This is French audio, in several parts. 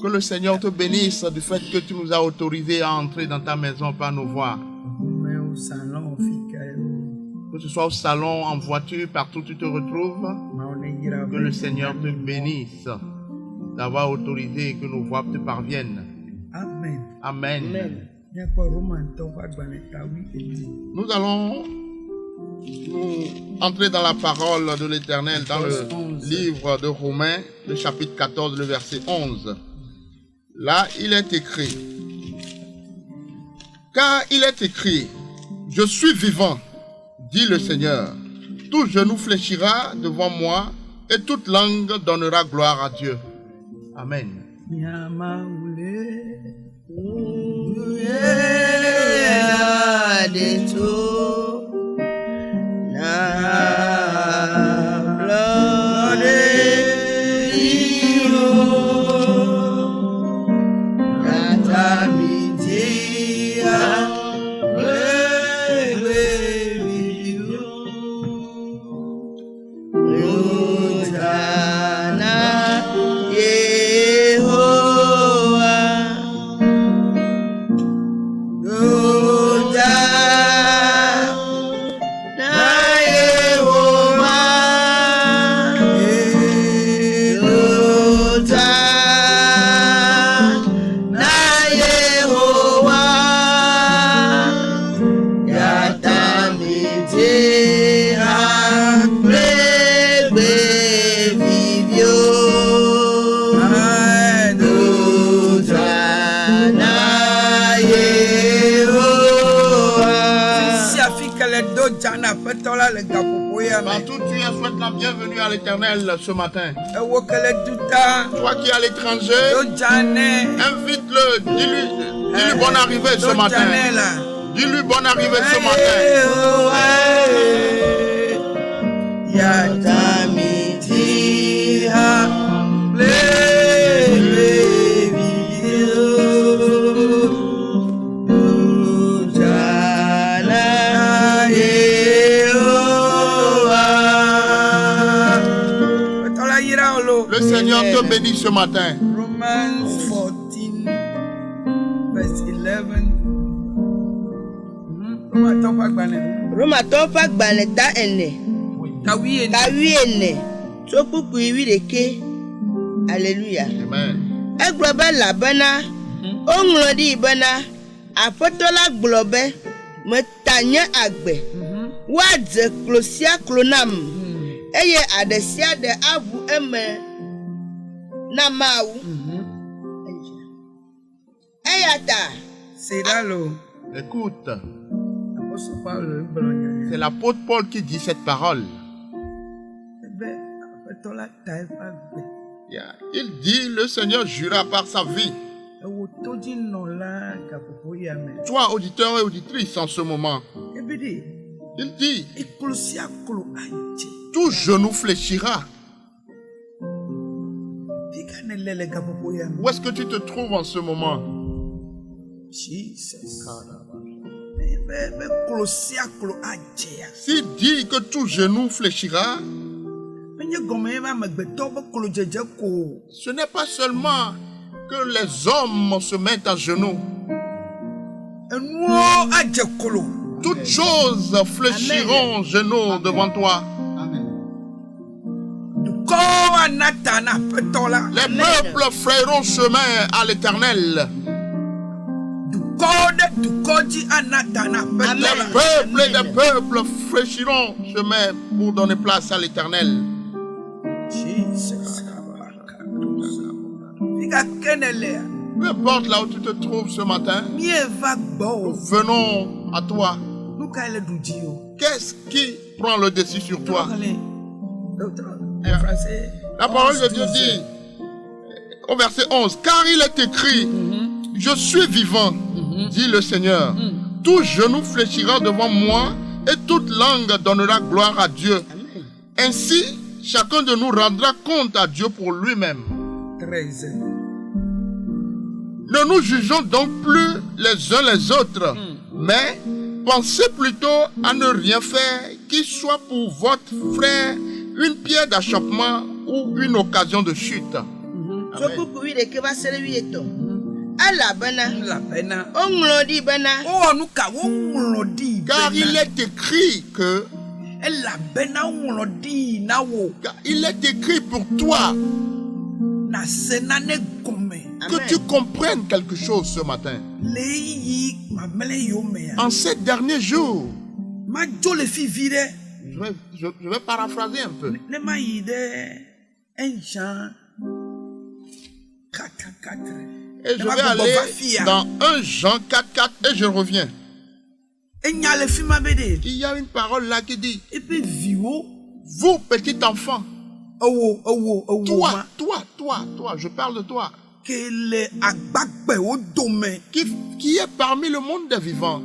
Que le Seigneur te bénisse du fait que tu nous as autorisé à entrer dans ta maison par nos voies. Que ce soit au salon, en voiture, partout où tu te retrouves. Que le Seigneur te bénisse d'avoir autorisé que nos voix te parviennent. Amen. Amen. Nous allons entrer dans la parole de l'Éternel dans le livre de Romains, le chapitre 14, le verset 11. Là, il est écrit, car il est écrit, je suis vivant, dit le Seigneur. Tout genou fléchira devant moi et toute langue donnera gloire à Dieu. Amen. Partout tu es, souhaite la bienvenue à l'Éternel ce matin. Toi qui es à l'étranger, invite-le, dis-lui bonne arrivée ce matin. Dis-lui bonne arrivée ce matin. Le Seigneur te bénit ce matin. Romans 14, verse 11. Roma tofa gbaneta ene. Kawiene. Sopupu iwireke. Alléluia. Amen. Eglobe labana. Onglodi ibana. Afotola globe. Metanya agbe. Wadze klosia klonam. Eye adesia de abu eme. Namaou. Eyata. Écoute. C'est l'apôtre Paul qui dit cette parole. Il dit, le Seigneur jura par sa vie. Toi, auditeur et auditrice en ce moment. Il dit, tout genou fléchira. Où est-ce que tu te trouves en ce moment? S'il dit que tout genou fléchira, ce n'est pas seulement que les hommes se mettent à genoux. Toutes choses fléchiront genoux devant toi. Les peuples feront chemin à l'Éternel. Les peuples et les peuples fléchiront chemin pour donner place à l'Éternel. Peu importe là où tu te trouves ce matin, nous venons à toi. Qu'est-ce qui prend le dessus sur toi? La parole de Dieu dit au verset 11, car il est écrit, je suis vivant, dit le Seigneur. Tout genou fléchira devant moi et toute langue donnera gloire à Dieu. Ainsi, chacun de nous rendra compte à Dieu pour lui-même. Ne nous jugeons donc plus les uns les autres, mais pensez plutôt à ne rien faire qui soit pour votre frère une pierre d'achoppement ou une occasion de chute. Sokuku wi deke va sere wi eto. Alabana. Labena. Onglodi bana. Oh, nous avons mélodie. Car il est écrit que... Labena mélodie nawo. Car il est écrit pour toi Na senane gome. que tu comprennes quelque chose ce matin. Leyi mamele yomea. En ces derniers jours, Ma jole fi vide. je vais paraphraser un peu. Ne ma yide. Un Jean 4. Et je vais aller dans 1 Jean 4:4 et je reviens. Il y a une parole là qui dit, vous petit enfant, toi, je parle de toi, qui est parmi le monde des vivants.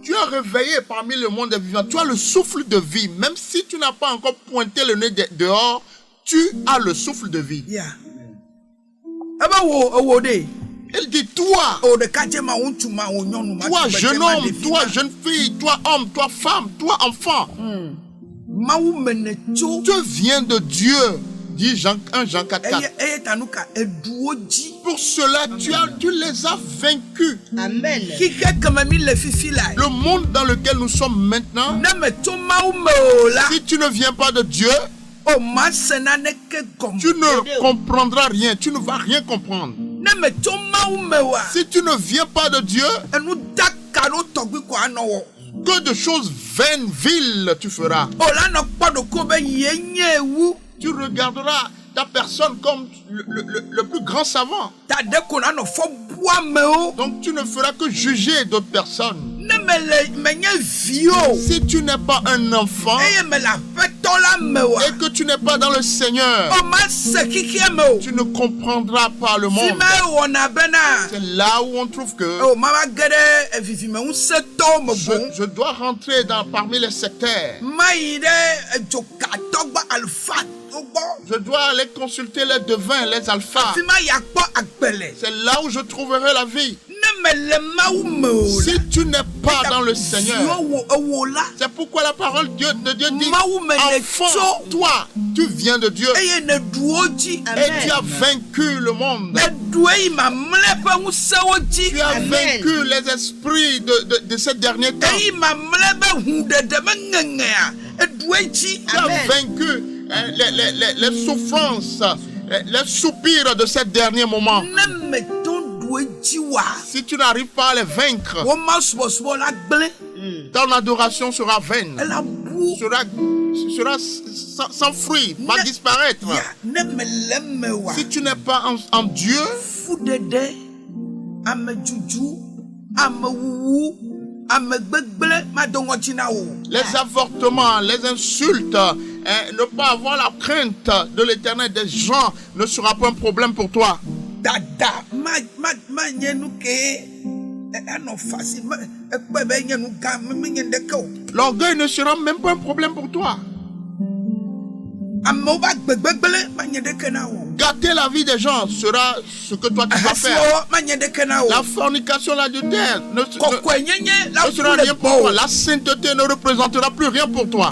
Tu es réveillé parmi le monde des vivants. Tu as le souffle de vie. Même si tu n'as pas encore pointé le nez dehors, tu as le souffle de vie. Il dit toi, jeune homme, toi jeune fille, toi homme, toi femme, toi enfant. Tu viens de Dieu. Dit 1 Jean 4:4. Pour cela, tu les as vaincus. Amen. Le monde dans lequel nous sommes maintenant, si tu ne viens pas de Dieu, tu ne comprendras rien. Tu ne vas rien comprendre. Si tu ne viens pas de Dieu, que de choses vaines, viles tu feras. Tu regarderas ta personne comme le plus grand savant. Donc tu ne feras que juger d'autres personnes. Si tu n'es pas un enfant et que tu n'es pas dans le Seigneur, tu ne comprendras pas le monde. C'est là où on trouve que je dois rentrer parmi les sectaires. Je dois aller consulter les devins, les alphas. C'est là où je trouverai la vie. Si tu n'es pas dans le Seigneur, c'est pourquoi la parole de Dieu dit, enfant, toi, tu viens de Dieu et tu as vaincu le monde. Tu as vaincu les esprits de ces derniers temps. Tu as vaincu les souffrances, les soupirs de ces derniers moments. Si tu n'arrives pas à les vaincre, ton adoration sera vaine, sera sans fruit, va disparaître. Si tu n'es pas en Dieu, les avortements, les insultes, ne pas avoir la crainte de l'Éternel des gens ne sera pas un problème pour toi. L'orgueil ne sera même pas un problème pour toi. Gâter la vie des gens sera ce que toi tu vas faire. La fornication, l'adultère ne sera rien pour toi. La sainteté ne représentera plus rien pour toi.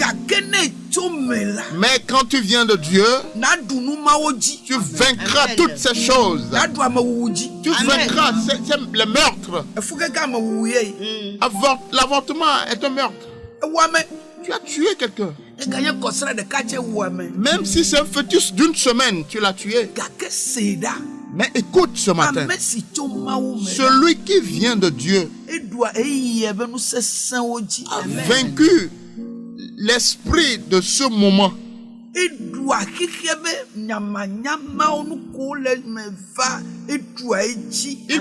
Mais quand tu viens de Dieu, tu vaincras toutes ces choses. Tu vaincras les meurtres. L'avortement est un meurtre. Tu as tué quelqu'un. Même si c'est un fœtus d'une semaine, tu l'as tué. Mais écoute ce matin, celui qui vient de Dieu a vaincu l'esprit de ce moment. Il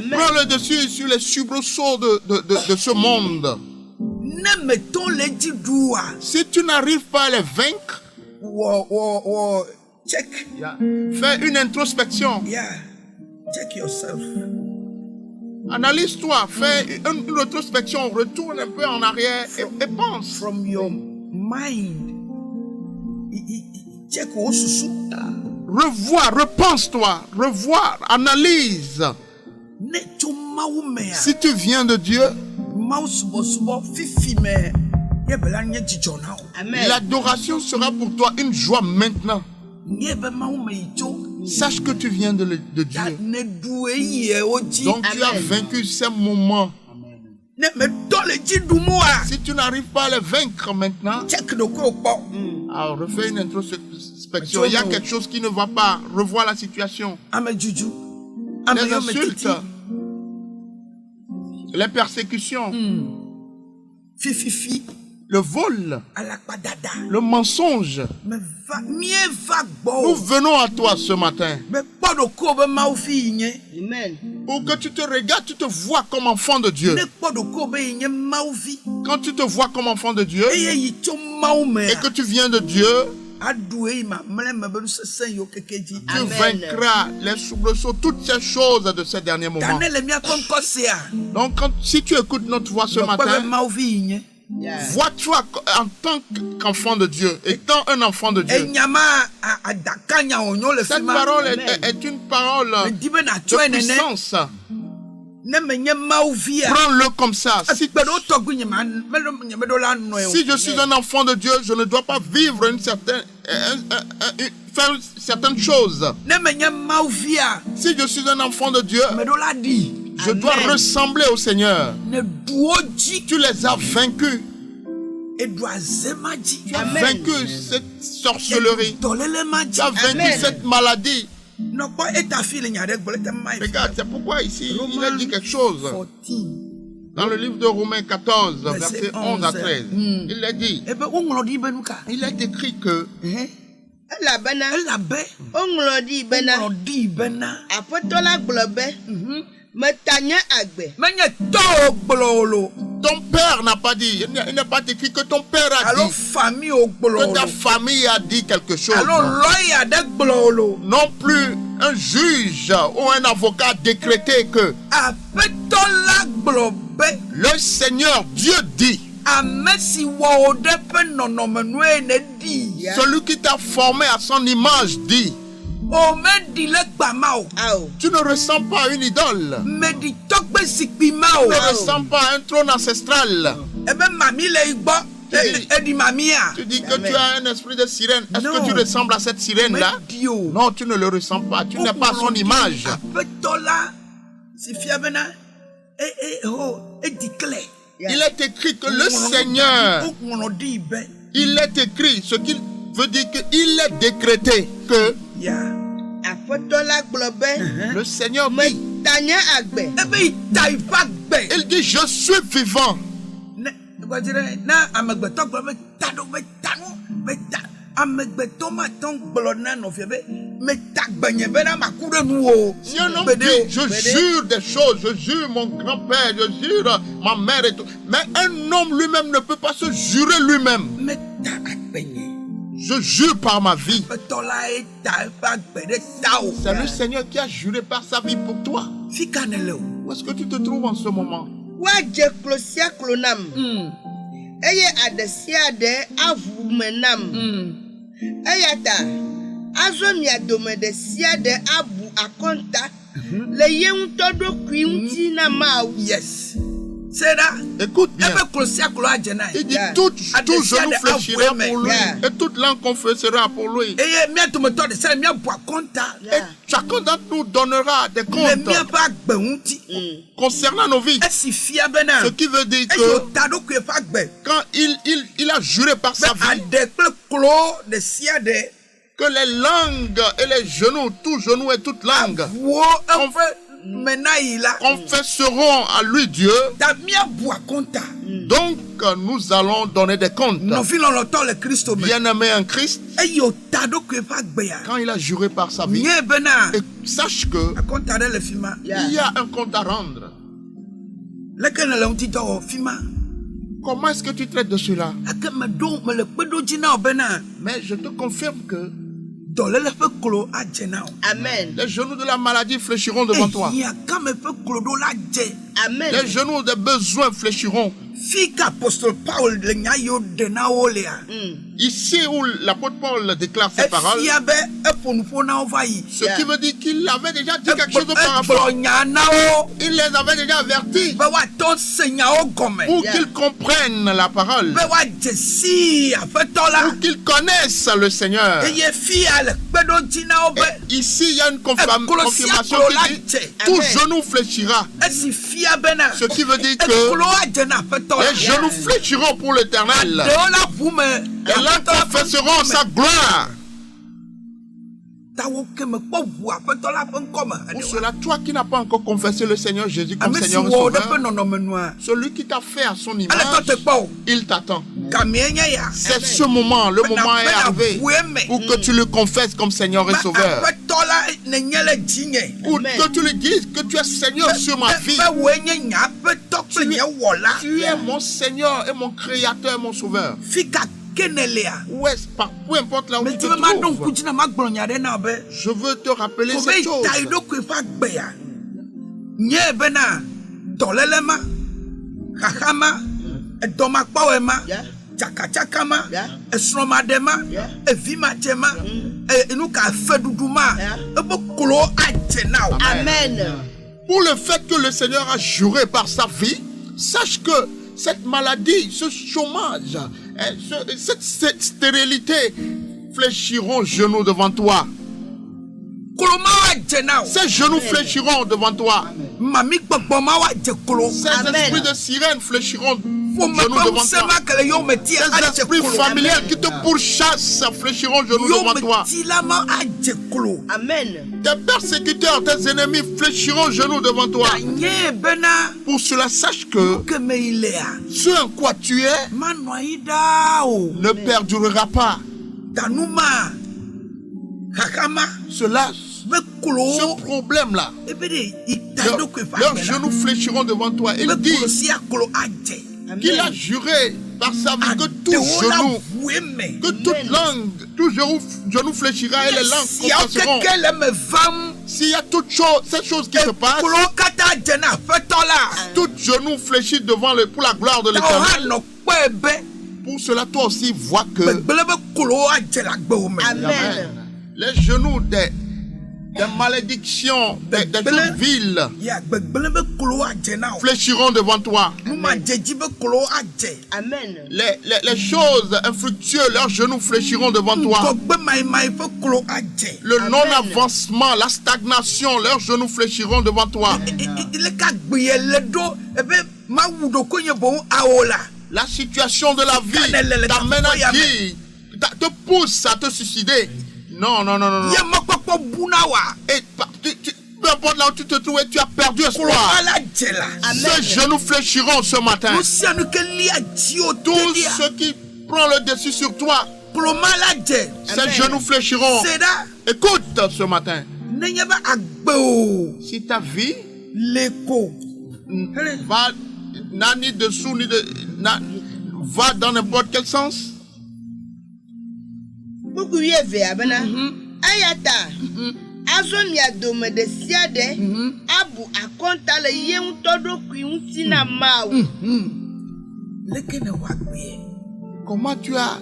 prend le dessus sur les soubresauts de ce monde. Si tu n'arrives pas à les vaincre, fais une introspection. Analyse-toi, fais une rétrospection, retourne un peu en arrière et pense. From your mind. Revois, repense-toi, revois, analyse. Si tu viens de Dieu, Mau subo fifi me. Yebela nye jijo na o. Amen. L'adoration sera pour toi une joie maintenant. Yebe mau me ijo. Sache que tu viens de Dieu. Ya ne doué ye oji. Donc tu as Amen. vaincu ces moments. Ne me dole ji dumoa. Si tu n'arrives pas à les vaincre maintenant, Check de ko po. alors refais une introspection. Il y a quelque chose qui ne va pas. Revois la situation. Ame juju. Ame Les yo me insultes, titi. les persécutions, Fifi. le vol, Alakpadada. le mensonge. Me va. Mie va Nous gbo. venons à toi ce matin Me po de ko be mau fi nye. Amen. pour que tu te regardes, tu te vois comme enfant de Dieu. Ne po de ko be nye mau fi. Quand tu te vois comme enfant de Dieu Eye yi cho mau me. et que tu viens de Dieu, Adoué ma mele me be se yo kekeji. tu Amen. vaincras les soubresauts, toutes ces choses de ces derniers moments. Tanele mia kon kosea. Donc si tu écoutes notre voix ce Me po be matin, mau fi nye. Yeah. vois-toi en tant qu'enfant de Dieu, étant un enfant de Dieu. Enyama adakanya onyo le Cette fima. parole Amen. est une parole Me dibe na de choe nene. puissance. Ne me nye mau fi a. Prends-le comme ça. Si Pero togu nyama me do la no e. Si je suis un enfant de Dieu, je ne dois pas vivre une certaine, faire certaines choses. Ne me nye mau fi a. Si je suis un enfant de Dieu, Me do la di. je dois Amen. ressembler au Seigneur. Ne duoji Tu les as vaincus. e do azemaji. Tu as Amen. vaincu cette sorcellerie. Tolele maji. Tu as vaincu Amen. cette maladie. No po eta fi le nyade gbole te mai. Regarde, c'est pourquoi ici, il a Romains dit quelque chose. 14. Dans le livre de Romains 14, Verset verset 11 à 11. 13. Il a dit, Ebe onglo di benuka. il est écrit que Elabena. Ela be. Onglɔ di bena. Onglo di bena. Aƒetɔ la gblɔ be. Metanya agbe. Menye to gblolo. ton père n'a pas dit, il n'est pas écrit que ton père a Alo dit, famille o que ta gblolo. famille a dit quelque chose. Alo lawyer de gblolo. Non plus un juge ou un avocat a décrété que Apeto la gblɔ be. le Seigneur Dieu dit, Ame si wɔ wo ɖe ƒe nɔnɔmenue ne di. Yeah. celui qui t'a formé à son image dit, O me di le gbama o. Ao. tu ne ressembles pas à une idole, Me di tɔgbe zikpui ma tu o. ne ressembles pas à un trône ancestral. Ebe mami le yi gbɔ. Edi mamia. Tu dis que Amen. tu as un esprit de sirène. Est-ce Non. que tu ressembles à cette sirène-là? Me di o. Non, tu ne le ressembles pas. Tu n'es pas à son image. Apeto la si fia bena. Edi kle. Yeah. Il est écrit que le Seigneur, O ŋlɔ di be. il est écrit, ce qui veut dire qu'il est décrété que Ya. Aƒetɔ la gblɔ be. le Seigneur dit, Metanya agbe. Ebe yi ta yi va gbe. il dit, je suis vivant. Ne gbadze na amegbetɔ gblɔ be ta ɖo be ta no be ta. Amegbetɔ ma tɔn gblɔ na nɔvia be me ta gbenye be na maku ɖe nu o. Si un homme Bede dit, o. je jure des choses, je jure mon grand-père, je jure ma mère et tout. Mais un homme lui-même ne peut pas se jurer lui-même. Me ta agbenye. Je jure par ma vie. Aƒetɔ la ye ta eƒe agbe ɖe ta o. C'est le Seigneur qui a juré par sa vie pour toi. Fi ka ne le o. Où est-ce que tu te trouves en ce moment? Woadze klo sia klo nam. Eye aɖe sia aɖe avu me nam. Eya ta azɔ mia dome ɖe sia ɖe abu akɔnta le ye ŋutɔ ɖokui ŋuti na Mawu. Yes. Seda. Écoute bien. Ebe klo sia klo adze na Il ye. dit Yeah. tout genou Adesiade fléchira avoué, pour lui yeah. et toute langue confessera pour lui. Eye mia dometɔ de sɛ mia bu akɔnta. Et chacun d'entre nous donnera des Le comptes miaƒe agbe ŋuti. concernant nos vies. Esi fia bena. Ce qui veut dire Eye que wòta ɖokui ƒe agbe. quand il a juré par Be sa vie aɖe kple klo ɖe sia ɖe. que les langues et les genoux, tout genou et toute langue Wo eƒe mena yi la. confesseront à lui Dieu. Ta mia bu akɔnta. Donc nous allons donner des comptes. Nɔvi lɔlɔtɔ le Kristo me. Bien-aimé en Christ, Eye wòta ɖokui ƒe agbe ya. quand il a juré par sa vie, Nye bena. et sache que Akɔnta ɖe le fi ma. Yeah. il y a un compte à rendre. Leke ne le ŋutidɔ wɔ fi ma. Comment est-ce que tu traites de cela? Ake me le kpe ɖo dzi na wo bena. Mais je te confirme que Dɔléle ƒe klo adze na wo. Amen. les genoux de la maladie fléchiront devant toi. Eya game ƒe klo ɖo la dze. Amen. Les genoux des besoins fléchiront. Fika apostole Paul le nya yo de na olea. Ici où l'apôtre Paul déclare ces paroles, Efia be eponfo na ovayi. ce qui veut dire qu'il avait déjà dit quelque chose auparavant. Nya na o Il les avait déjà avertis be wa ton senya o gome. pour qu'ils comprennent la parole, Be wa jesi afetola. pour qu'ils connaissent le Seigneur. Eye fia le pedo jina obe. Ici, il y a une confirmation qui dit tout genou fléchira. Esi fia bena. Ce qui veut dire que Ekolo ajena afetola. les genoux fléchiront pour l'Éternel. Deola vume. Et là, confesseront sa gloire. Tawo keme po vu afetola fenkome. Pour cela, toi qui n'as pas encore confessé le Seigneur Jésus comme Amesi Seigneur et wo de pe Sauveur, nonome noa. celui qui t'a fait à son Ale image, to te po. il t'attend. Kamienya ya. C'est ce moment, le moment est arrivé pour que tu le confesses comme Seigneur et Sauveur. Afetola ne nyele jinye. Ou que tu lui dises que tu es Seigneur sur ma vie. Be wenye nya apeto kple nye wola. Tu es mon Seigneur et mon Créateur, mon Sauveur. Fika kenelea. Où est-ce, peu importe là où Mais tu tu te veux ma don trouves, kuchina ma gblonya de na be. je veux te rappeler Kobe cette chose. tai do ku fa gbe ya. Nye bena dolelema. Khahama. Edoma kpawema. Chakachakama. Esromadema. Evimatema. Enuka feduduma. Ebo kolo ajena. Amen. Pour le fait que le Seigneur a juré par sa vie, sache que cette maladie, ce chômage, cette stérilité fléchiront genoux devant toi. Koloma ajena. Ces genoux fléchiront devant toi. Mami gbogbo wa je kolo. Ces Amen. esprits de sirène fléchiront Faut me genoux devant penser toi. ma que yo me tia Ces aje esprits kolo. familiers qui te pourchassent fléchiront genoux Yo devant me toi. tilama aje kolo. Amen. Tes persécuteurs, tes ennemis fléchiront genoux devant toi. Nye bena Pour cela, sache que que me ilea. ce en quoi tu es Manoida o. ne perdurera pas. Tanuma. Hakama. Cela, Be kolo. ce problème-là, Ebede itando que fa. leurs genoux fléchiront devant toi. Il Be dit kolo si akolo aje. qu'il a juré par sa vie que tout genou, que toute langue, tout genou fléchira et les langues Si a confesseront. kekele me vam. S'il y a toute chose, cette chose qui se passe, Kolo kata jena fetola. tout genou fléchit devant pour la gloire de Ta ha l'Éternel. no kwebe. Pour cela, toi aussi, vois que Begbele be kolo aje la gbe o me. Amen. les genoux des malédictions, des choses viles Ya begbele be kolo aje na o. fléchiront devant toi. Numa jeji be kolo aje. Amen. Les choses infructueuses, leurs genoux fléchiront devant toi. Gogbe mai fe kolo aje. Le Amen. non-avancement, la stagnation, leurs genoux fléchiront devant toi. Ile ka gbeyele do ebe ma wudo konye bon aola. La situation de la vie t'amène à dire, te pousse à te suicider. Non, non, non, non, non. Ye makpokpo bunawa. Et peu importe là où tu te trouves, tu as perdu Kolo espoir. ala jela. Ces genoux fléchiront ce matin. Luciano ke li aji o Tout tedia. ce qui prend le dessus sur toi, Kolo mala je. ces genoux fléchiront. Seda Écoute ce matin. nenye ba agbe o. Si ta vie Leko. va n'a ni dessous ni va dans n'importe quel sens, Buku yeve abena. Ayata. Azo mia dome de siade. Abu akonta le ye untodo kui untina mau. Leke ne wa gbe. comment tu as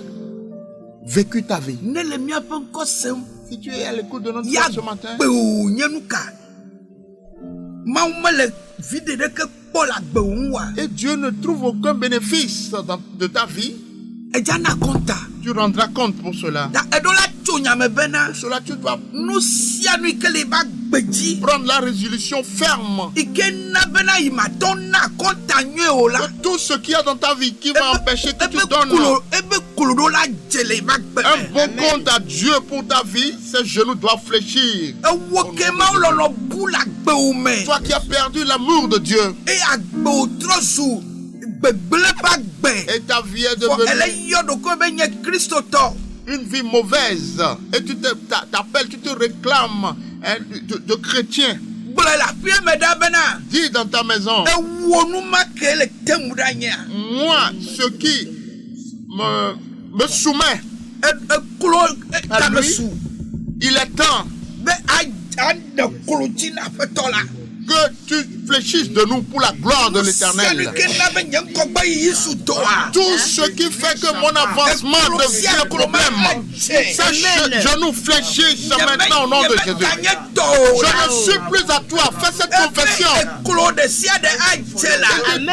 vécu ta vie? Ne le mia pe nko sem. Si tu es à l'écoute de notre Ya voix ce matin, gbe o nyenuka. Ma me le vide de ke kpo la gbe o nwa. et Dieu ne trouve aucun bénéfice de ta vie, Eja na konta. tu rendras compte pour cela. Da edola tsonya me bena. Pour cela, tu dois Nu sianu ikele ba gbeji. prendre la résolution ferme Ike na bena imaton na konta nye o la. que tout ce qu'il y a dans ta vie qui va empêcher que tu donnes Ebe kulo do la jele ba gbe. un bon compte à Dieu pour ta vie, ces genoux doivent fléchir. Ewo ke ma lolo bu la gbe o me. Toi qui as perdu l'amour de Dieu E agbe o trosu. Gbegbele ba gbe. et ta vie est For ele devenue yodo ko be nye Kristo to. une vie mauvaise et tu t'appelles, tu te réclames hein, de chrétien. Gbole la fie me da bena. Dis dans ta maison, Ewo nu ma ke le temu da nya. moi, ce qui me soumet, Kulo À ta me lui? su. il est temps Be a de kulo jina fetola. que tu fléchisses de nous pour la gloire de l'Éternel. Tout ce qui fait que mon avancement devient problème, ces genoux fléchissent maintenant au nom de Jésus. Je ne suis plus à toi. Fais cette confession.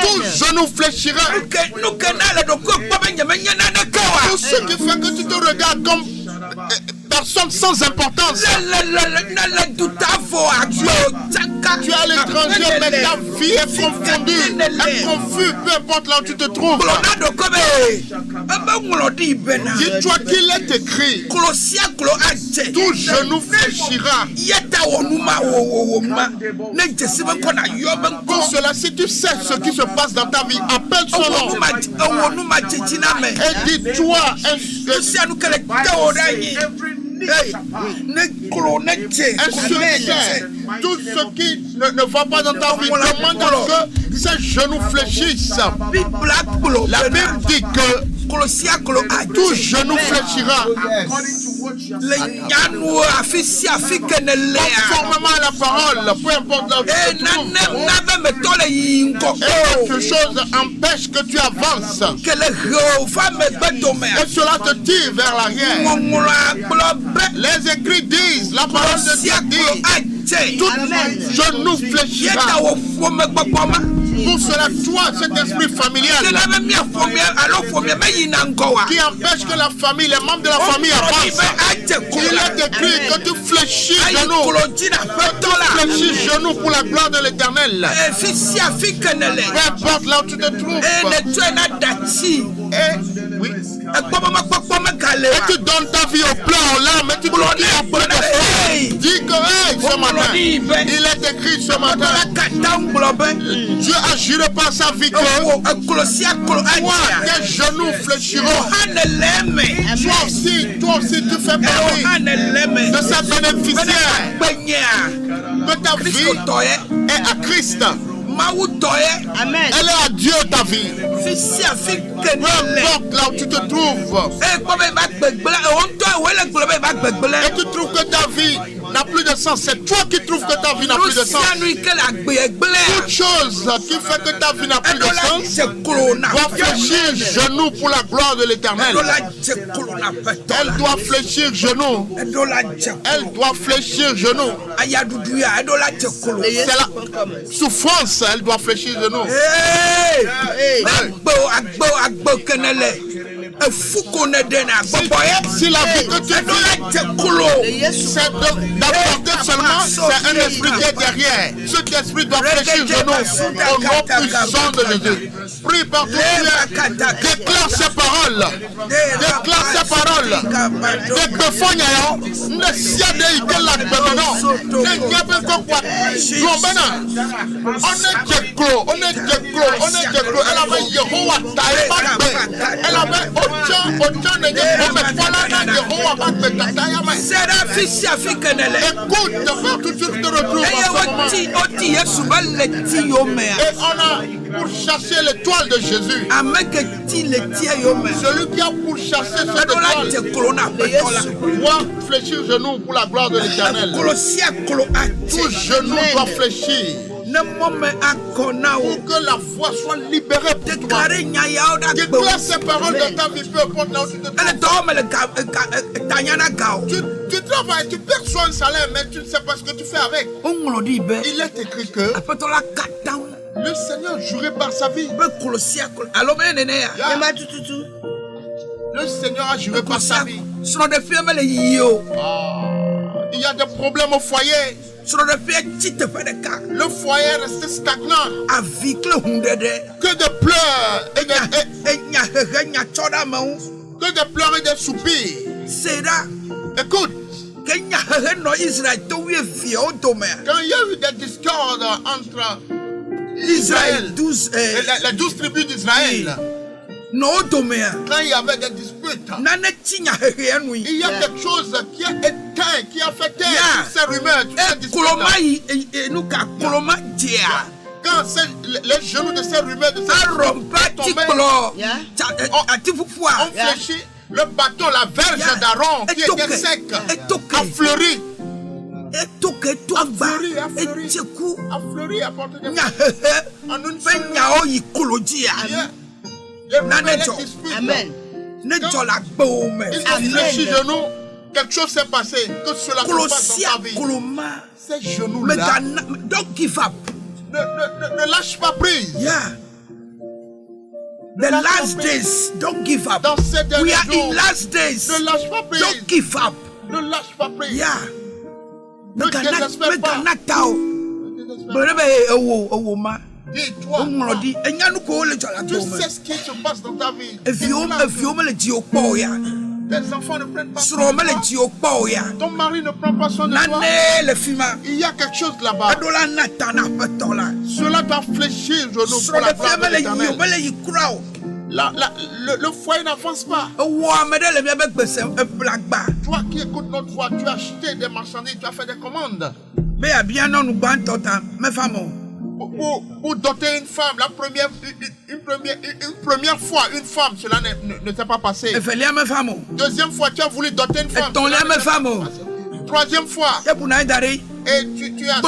Tout genou fléchira. Tout ce qui fait que tu te regardes comme personne sans importance. Tu es à l'étranger, mais ta vie est confondue, est confuse, peu importe là où tu te trouves. Dis-toi qu'il est écrit, tout genou fléchira. Pour cela, si tu sais ce qui se passe dans ta vie, appelle son nom. Et dis-toi, tout ce qui ne va pas dans ta vie, demande que ces genoux fléchissent. La Bible dit que tout genou fléchira. Conformément à la parole, peu importe là où tu te trouves. Et quelque chose empêche que tu avances. Et cela te tire vers l'arrière. Les écrits disent, la parole de Dieu dit, tout genou fléchira. Pour cela, toi, cet esprit familial qui empêche que la famille, les membres de la famille avancent, il est écrit que tu fléchis genoux. Tu fléchis genoux pour la gloire de l'Éternel. Peu importe là où tu te trouves. Et tu donnes ta vie au plan, en larmes, et tu dis que ce matin, il est écrit ce matin, Dieu a juré par sa vie que tes genoux fléchiront. Toi aussi tu fais partie de cette bénéficiaire, que ta vie est à Christ. Amen. Elle est à Dieu ta vie. Peu importe là où tu te trouves. Et tu trouves que ta vie n'a plus de sens. C'est toi qui trouves que ta vie n'a plus de sens. Toute chose qui fait que ta vie n'a plus de sens doit fléchir genoux pour la gloire de l'Éternel. Elle doit fléchir genoux. Elle doit fléchir genoux. C'est la souffrance. Elle doit fléchir genoux. Si la vie que tu vis, c'est d'apporter seulement, c'est un esprit qui est derrière. Cet esprit doit fléchir genoux au nom puissant de Jésus. Prie partout où tu es. Déclare ces paroles. Déclare ces paroles. Écoute, partout où tu te retrouves. Et on a pour chasser l'étoile de Jésus. Celui qui a pour chasser cette étoile doit fléchir genoux pour la gloire de l'Éternel. Tout genou doit fléchir. Pour que la foi soit libérée pour toi. Déclare ces paroles de ta vie, peu importe là où tu te trouves. Tu travailles, tu perçois un salaire, mais tu ne sais pas ce que tu fais avec. Il est écrit que le Seigneur jurait par sa vie. Le Seigneur a juré par sa vie. Il y a des problèmes au foyer. Le foyer est resté stagnant. Que de pleurs et des soupirs. Écoute. Quand il y a eu des discordes entre Israël, les 12 tribus d'Israël, quand il y avait des disputes, il y a quelque chose qui a éteint, qui a fait taire toutes ces rumeurs, toutes ces disputes. Quand les genoux de ces rumeurs, de ces tombés, ont fléchi, le bâton, la verge d'Aaron qui était sec, a fleuri. eto ke to agba echeku a fleuri à portée de nya main. En une seule nya o yikolojia Amen. ne jola gbo me il réfléchit de nous. Quelque chose s'est passé. Que cela se passe dans ta vie. koloma Ces genoux-là, don't give up. ne lâche pas prise. Yeah. The last days, don't give up. Dans ces derniers We are jours, in last days. ne lâche pas prise. Don't give up. Ne lâche pas prise. Yeah. Ne désespère pas. Dis-toi, tu sais ce qui se passe dans ta vie. Tes enfants ne prennent pas soin de toi. Ton mari ne prend pas soin de toi. Il y a quelque chose là-bas. Cela doit fléchir genou pour la gloire de l'Éternel. Le foyer n'avance pas. Toi qui écoutes notre voix, tu as acheté des marchandises, tu as fait des commandes. Pour doter une femme, une première fois, une femme, cela ne s'est pas passé. Deuxième fois, tu as voulu doter une femme. Troisième fois, et tu as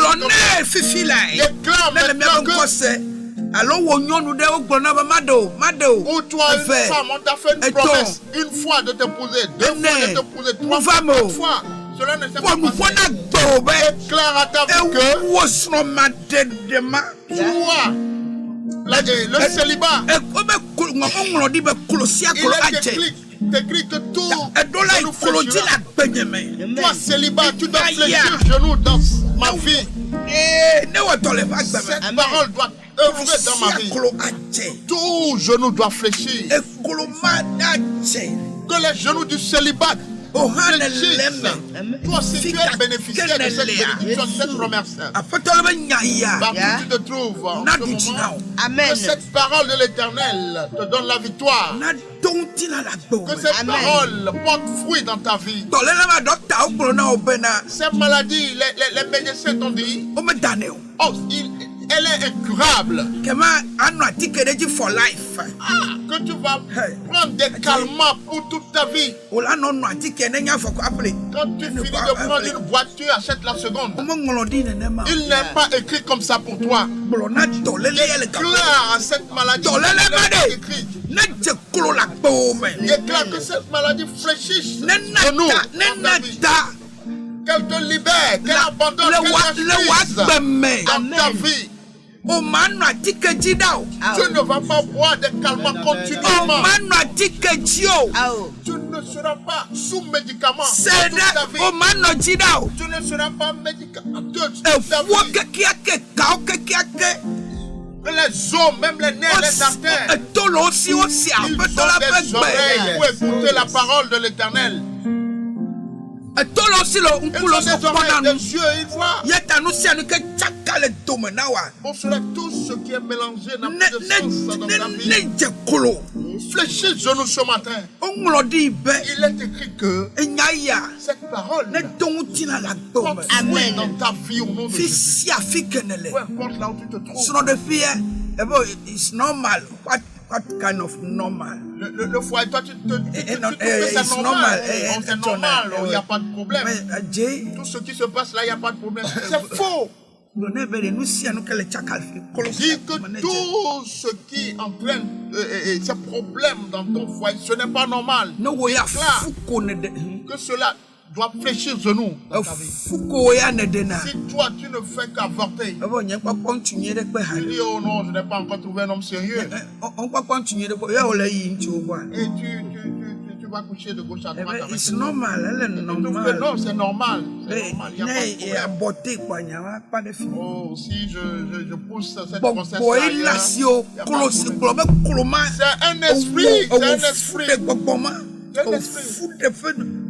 ou toi, une femme, on t'a fait une promesse, une fois de t'épouser, deux fois de t'épouser, trois fois, quatre fois. Cela ne s'est pas passé. Déclare à ta vie que toi, le célibat, il est écrit que tout genou fléchira. Toi, célibat, tu dois fléchir genou dans ma vie. Cette parole doit œuvrer dans ma vie. Tout genou doit fléchir. Que les genoux du célibat fléchissent. Toi aussi, tu es bénéficiaire de cette bénédiction, de cette promesse. Partout tu te trouves en ce moment, que cette parole de l'Éternel te donne la victoire. Que cette parole porte fruit dans ta vie. Cette maladie, les médecins t'ont dit, oh, elle est incurable. Que tu vas prendre des calmants pour toute ta vie. Quand tu finis de prendre une voiture, achète la seconde. Il n'est pas écrit comme ça pour toi. Déclare à cette maladie. Déclare que cette maladie fléchisse de nous. Qu'elle te libère, qu'elle abandonne, qu'elle refuse dans ta vie. Tu ne vas pas boire des calmants continuellement. Tu ne seras pas sous médicaments toute ta vie. Tu ne seras pas médicamenteuse toute ta vie. Les os, même les nerfs, les artères, ils ont des oreilles pour écouter la parole de l'Éternel. Ils ont des oreilles, des yeux, ils voient. Pour cela, tout ce qui est mélangé n'a plus de sens dans ta vie. Fléchis genou ce matin. Il est écrit que cette parole porte fruit dans ta vie au nom de Jésus. Peu importe là où tu te trouves. It's normal. What kind of normal? Le foyer, toi tu trouves que c'est normal. C'est normal, il n'y a pas de problème. Tout ce qui se passe là, il n'y a pas de problème. C'est faux. Dis que tout ce qui entraîne ces problèmes dans ton foyer, ce n'est pas normal. Déclare que cela doit fléchir genou dans ta vie. Si toi tu ne fais qu'avorter, tu dis oh non, je n'ai pas encore trouvé un homme sérieux. Et tu vas coucher de gauche à droite avec c'est normal, non, c'est normal. Il n'y a pas de problème. Oh, si je pousse cette grossesse c'est un esprit,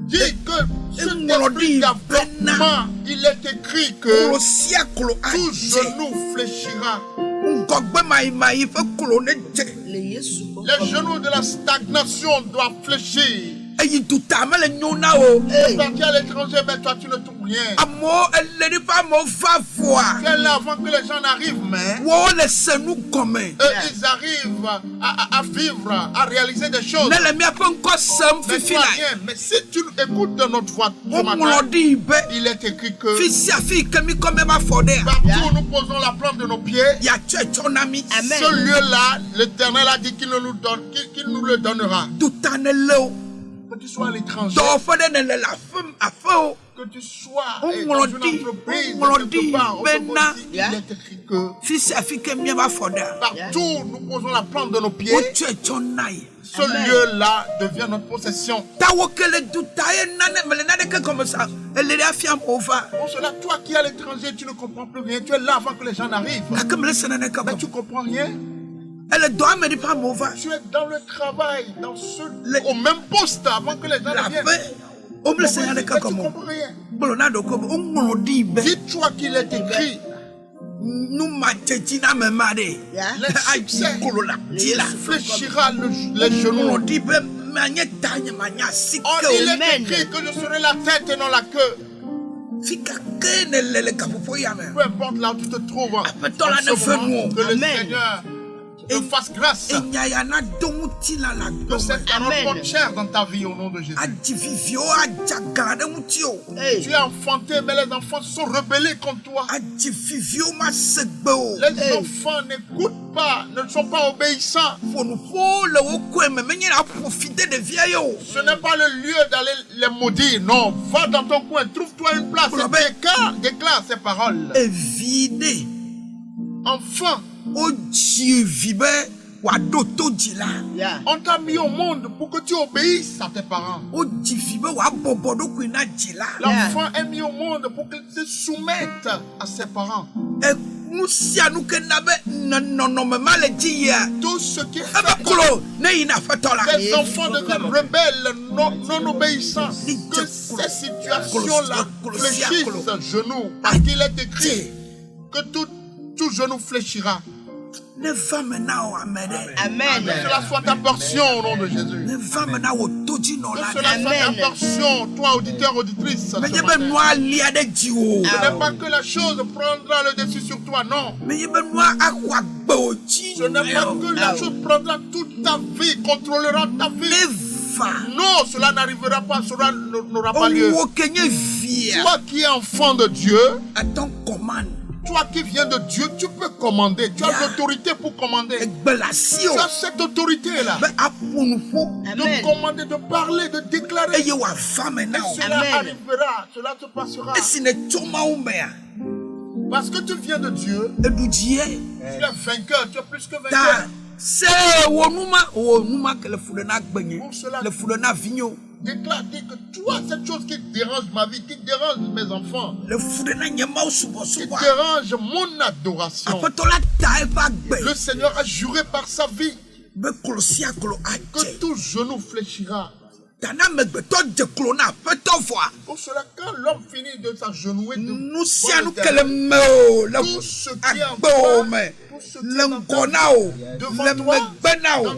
dit que cet esprit d'avortement, il est écrit que tout genou fléchira. Les genoux de la stagnation doivent fléchir. eyi duta me le nyona o. Tu es parti à l'étranger, mais toi tu ne trouves rien. Amo ele ni pa mo va voa. Tu es là avant que les gens n'arrivent, mais Wo le senu gome. ils arrivent à vivre, à réaliser des choses. Ne le mi apo nko sem Mais fifi toi, la. rien. Mais si tu écoutes de notre voix ce O matin, mlodi be. il est écrit que Fisi afi kemi comme ma fode. partout où nous posons la plante de nos pieds, Ya chonami. Amen. ce lieu-là, l'Éternel a dit qu'il nous qu'il nous le donnera. Duta ne le. Que tu sois à l'étranger, Do fode ne le la fem afo. que tu sois On dans une me l'a dit, entreprise, on me l'a quelque dit, part, maintenant. il est écrit que Fisi afi kemi ma fode. partout nous posons la plante de nos pieds, O chonai. ce lieu-là devient notre possession. Tawo kele duta e nane mele nane ke comme ça. Elle est affiam over. Pour cela, toi qui es à l'étranger, tu ne comprends plus rien. Tu es là avant que les gens n'arrivent. Comme le senane Mais comme. tu comprends rien. Elle doit me dire pas over. Tu es dans le travail, au même poste avant que les gens La ne viennent. paix. On me Mais senane tu comme. comprends rien. Bolonado comme on me dit be. Dis-toi qu'il est écrit. Nous matchina me made. Yeah. Ai kolola. Dila. Fléchira les genoux. On dit be manye tanya manya sike. Il Amen. est écrit que je serai la tête et non la queue. Fika kene lele kapopo yame. Peu importe là où tu te trouves. Après, toi, là, en ce ne fais moment, nous. que le Amen. Seigneur te fasse grâce. Enyayana domuti la la Que dome. cette parole Amen. monte chère dans ta vie au nom de Jésus. Adi vivio adjagade mutio. Hey. Tu es enfanté, mais les enfants se sont rebellés contre toi. Adi vivio ma segbo. Les Hey. enfants n'écoutent pas, ne sont pas obéissants. Faut nous faut le okwe me menye la profiter de vieillots. Ce n'est pas le lieu d'aller les maudire. Non, va dans ton coin, trouve-toi une place et déclare ces paroles. Evide. Enfin, O Dieu vibe wa doto dila. Yeah. on t'a mis au monde pour que tu obéisses à tes parents. O Dieu vibe wa bobodo kwina dila. L'enfant est mis au monde pour qu'il se soumette à ses parents. E musia nu ke nabe non me mal di ya. Tout ce qui Ebe fait kolo ne ina fetola. les enfants deviennent rebelles, non obéissants, que ces situations-là fléchissent genoux, parce qu'il est écrit que tout genou fléchira. Ne va maintenant amede. Amen. Que cela soit ta portion au nom de Jésus. Ne va maintenant au toji no Que la. cela soit ta Amen. portion, toi auditeur, auditrice. ce Me yebe matin. noa lia de jiwo. Ce n'est pas que la chose prendra le dessus sur toi, non. Me yebe noa akwa gbe oji. Ce n'est pas que la chose prendra toute ta vie, contrôlera ta vie. Ne va. Non, cela n'arrivera pas, cela n'aura pas lieu. O kenye via. Toi qui es enfant de Dieu, À ton commande. toi qui viens de Dieu, tu peux commander. Tu as Yeah. l'autorité pour commander. Egbelasio. Tu as cette autorité-là Be apunufo. de Amen. commander, de parler, de déclarer. Eye wa fa Et maintenant. cela Amen. arrivera, cela te passera. Esi ne choma umea. Parce que tu viens de Dieu, Edujie. tu es vainqueur, tu es plus que Ta vainqueur. se wonuma ke le fulena gbenye. Pour cela, Le fulena vigno. déclare, dis que toi, cette chose qui dérange ma vie, qui dérange mes enfants, Le fulena nyema subo qui subo. dérange mon adoration. Apetola ta eva gbe. Le Seigneur a juré par sa vie Be kolosia kolo que aje. tout genou fléchira. Tana megbeto de klona peto voa. Pour cela, quand l'homme finit de s'agenouiller, Nous sia nous devant kele meo. Le tout ce qui est en agbo toi, me. tout ce qui Le est en toi, ngonao. devant Le toi, megbenao.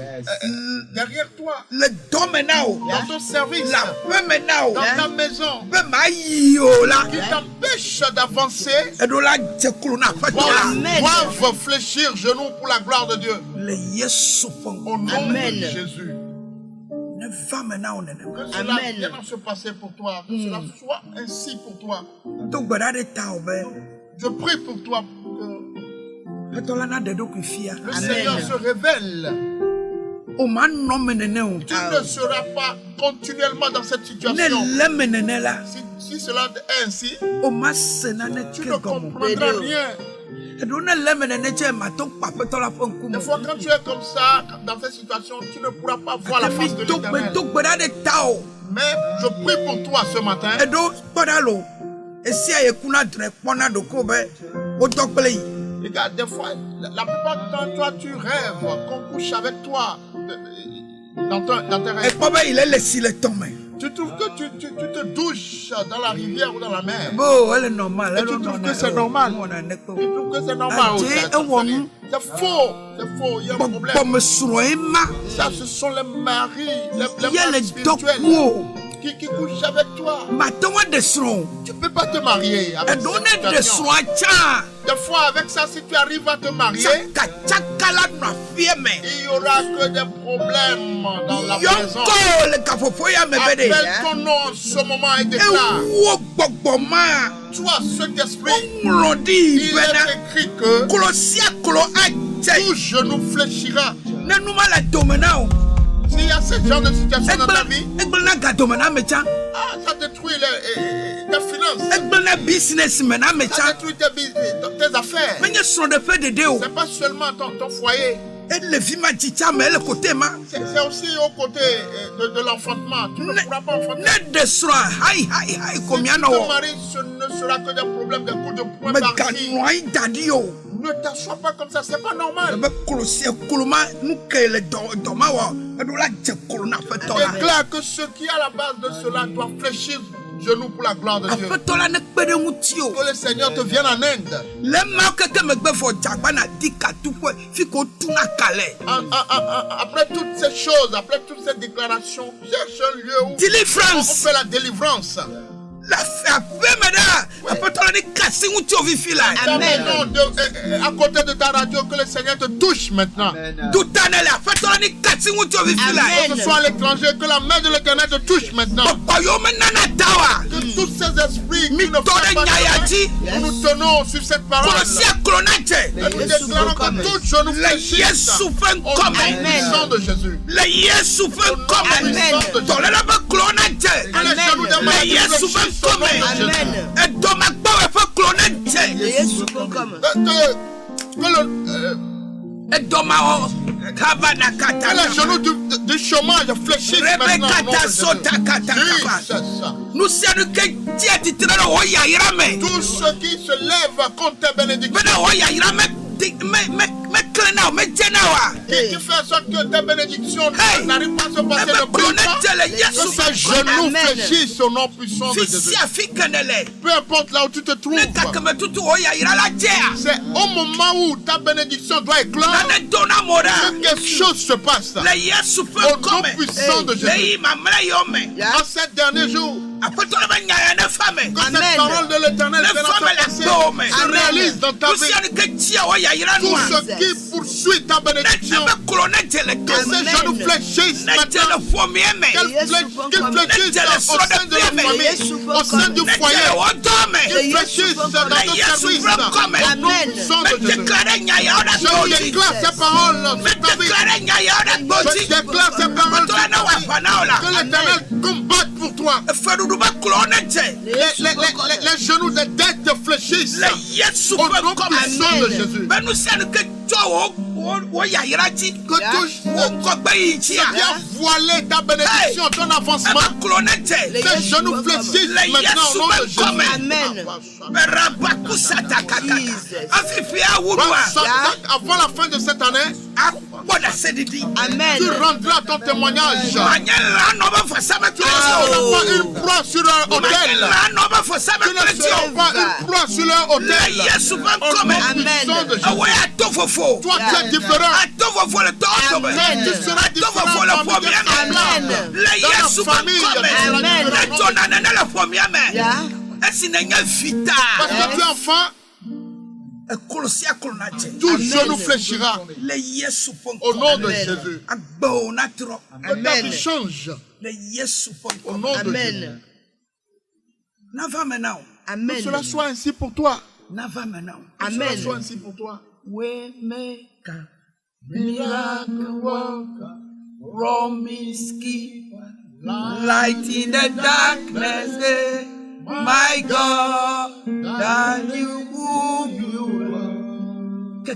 derrière toi, Le domenao. dans ton service, La pemenao. dans ta maison, Be ma yio la. qui t'empêche d'avancer, Edola je klona petola. Amen. doivent fléchir genoux pour la gloire de Dieu. Le yesu pon. Au nom Amen. de Jésus. Ne va maintenant ne. Que cela Amen. vienne à se passer pour toi, que cela soit ainsi pour toi. To gbada de ta obe. Je prie pour toi que Petola na de do kufia. le Amen. Seigneur se révèle. O man no menene o. Tu ne seras pas continuellement dans cette Ne situation. le menene la. Si cela est ainsi, O ma sena ne tu ke ne gomo. comprendras rien. Edo ne le menene che ma to pa petola pon kumo. Des fois, quand tu es comme ça, dans cette situation, tu ne pourras pas voir la face de l'Éternel. To gbada de ta o. Mais je prie pour toi ce matin. Edo gbada lo. Esi aye kuna dre pona do ko be. O dokpele yi. Regarde, des fois, la plupart du temps, toi, tu rêves qu'on couche avec toi dans tes E rêves. po be ile le si le tome. Tu trouves que tu te douches dans la rivière ou dans la mer. Bon, elle est normale. Et tu trouves que c'est normal. Tu trouves que c'est normal. C'est faux. C'est faux. Il y a un problème. Ça, ce sont les maris, les maris spirituels qui couchent avec toi. Tu ne peux pas te marier avec cette situation. Des fois, avec ça, si tu arrives à te marier, il n'y aura que des problèmes dans la maison. Appelle ton nom en ce moment et déclare. Toi, cet esprit, il est écrit que tout genou fléchira. S'il y a ce genre de situation dans ta vie, ça détruit tes finances. Ça détruit tes affaires. C'est pas seulement ton foyer. C'est aussi au côté de l'enfantement. Tu ne pourras pas enfanter. Si ton mari, ce ne sera que des problèmes, des coups de poing par-ci. Ne t'assois pas comme ça, c'est pas normal. Déclare que ce qui est à la base de cela doit fléchir genoux pour la gloire de Dieu. Que le Seigneur te vienne en aide. Après toutes ces choses, après toutes ces déclarations, cherche un lieu où on fait la délivrance. Amen. À côté de ta radio, que le Seigneur te touche maintenant. Que ce soit à l'étranger, que la main de l'Éternel te touche maintenant. Que tous ces esprits qui ne font pas de nous tenons sur cette parole. Et nous déclarons que tout genou fléchisse au nom puissant de Jésus. Au nom puissant de Jésus. Que les genoux des malades fléchissent. Que les genoux du chômage fléchissent maintenant. Tous ceux qui se lèvent contre tes bénédictions, qui fait en sorte que tes bénédictions n'arrivent pas à se passer de plus que ces genoux fléchissent au nom puissant de Jésus. Peu importe là où tu te trouves, c'est au moment où ta bénédiction doit éclore que quelque chose se passe au nom puissant de Jésus. En ces derniers jours, que cette parole de l'Éternel se réalise dans ta vie. Tout ce qui poursuit ta bénédiction, que ces genoux fléchissent maintenant, qu'ils fléchissent au sein de la famille, au sein du foyer, qu'ils fléchissent dans ton service, au nom puissant de Jésus. Je déclare ces paroles sur ta vie. Je déclare ces paroles sur ta vie. Que l'Éternel combatte pour toi. Les genoux des dettes te fléchissent au nom puissant de Jésus. Que ce qui a voilé ta bénédiction, ton avancement, ces genoux fléchissent maintenant au nom de Jésus. Avant la fin de cette année, tu rendras ton témoignage. Tu n'auras pas une proie sur leur hôtel. Tu ne seras pas une proie sur leur hôtel. Au nom puissant de Jésus. Toi, tu es différent. Tu seras différent. Parce que tu es enfant, tout genou fléchira au nom de Jésus. Que ta vie change au nom de Jésus. Que cela soit ainsi pour toi. Que cela soit ainsi pour toi. Waymaker, miracle worker, promise keeper, light in the darkness, my God, that you who you are. Que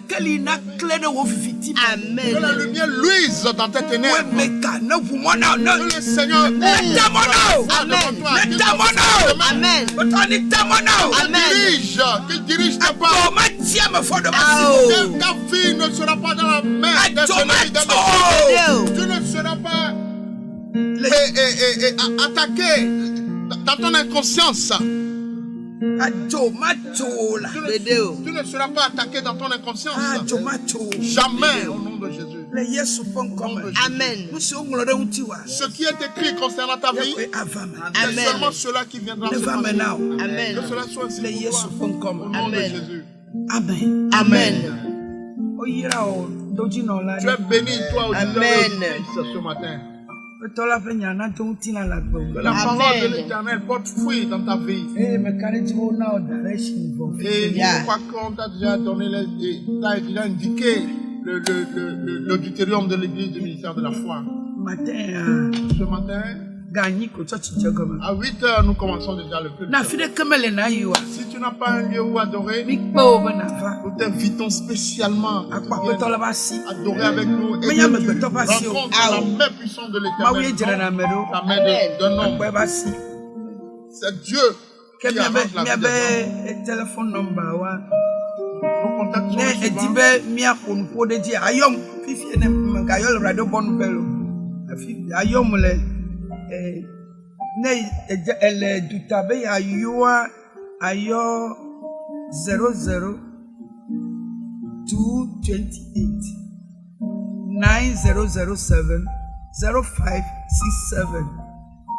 la lumière luise dans tes ténèbres. Que le Seigneur qu'il dirige tes pas. Ta fille ne sera pas dans la main des ennemis. Tu ne seras pas attaqué dans ton inconscience. Tu ne seras pas attaqué dans ton inconscience. Jamais au nom de Jésus. Amen. Ce qui est écrit concernant ta vie, c'est seulement cela qui viendra se passer. Amen. Que cela soit ainsi pour toi. Au nom de Jésus. Amen. Amen. Tu es béni, toi, Amen. ce matin. Que La parole de l'Éternel porte fruit dans ta vie. Et je crois qu'on t'a déjà donné, t'as déjà indiqué l'auditorium de l'église du ministère de la foi. Ce matin, à 8 h, nous commençons déjà le culte. Si tu n'as pas un lieu où adorer, nous t'invitons spécialement à adorer avec nous et que tu rencontres la main puissante de l'Éternel, la main d'un homme. C'est Dieu qui arrange la vie des hommes. Nos contacts sont elle dutabe ayoa ayo 00 228 9007 0567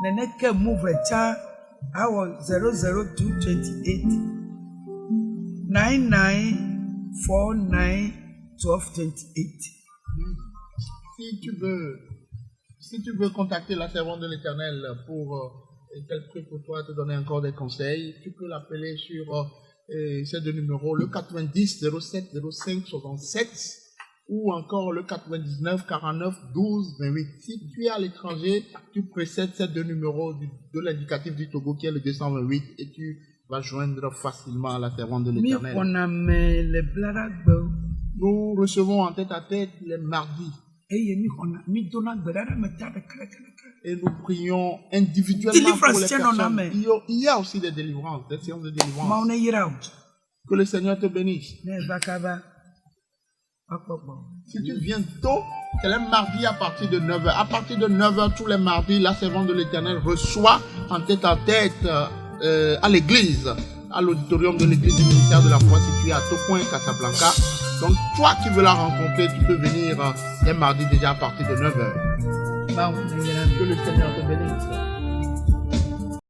neneke move cha awo 00228 9949 1228. Si tu veux contacter la servante de l'Éternel pour qu'elle prie pour toi, te donner encore des conseils, tu peux l'appeler sur ces deux numéros, le 90 07 05 67 ou encore le 99 49 12 28. Si tu es à l'étranger, tu précèdes ces deux numéros de l'indicatif du Togo qui est le 228 et tu vas joindre facilement la servante de l'Éternel. Nous recevons en tête à tête les mardis. Et nous prions individuellement pour les personnes. Il y a aussi des délivrances, des séances de délivrance. Que le Seigneur te bénisse. Si tu viens tôt, c'est le mardi à partir de 9 h. À partir de 9 h, tous les mardis, la servante de l'Éternel reçoit en tête à tête à l'église, à l'auditorium de l'église du ministère de la foi situé à Topoint, Casablanca. Donc, toi qui veux la rencontrer, tu peux venir les mardis déjà à partir de 9 h. Que le Seigneur te bénisse.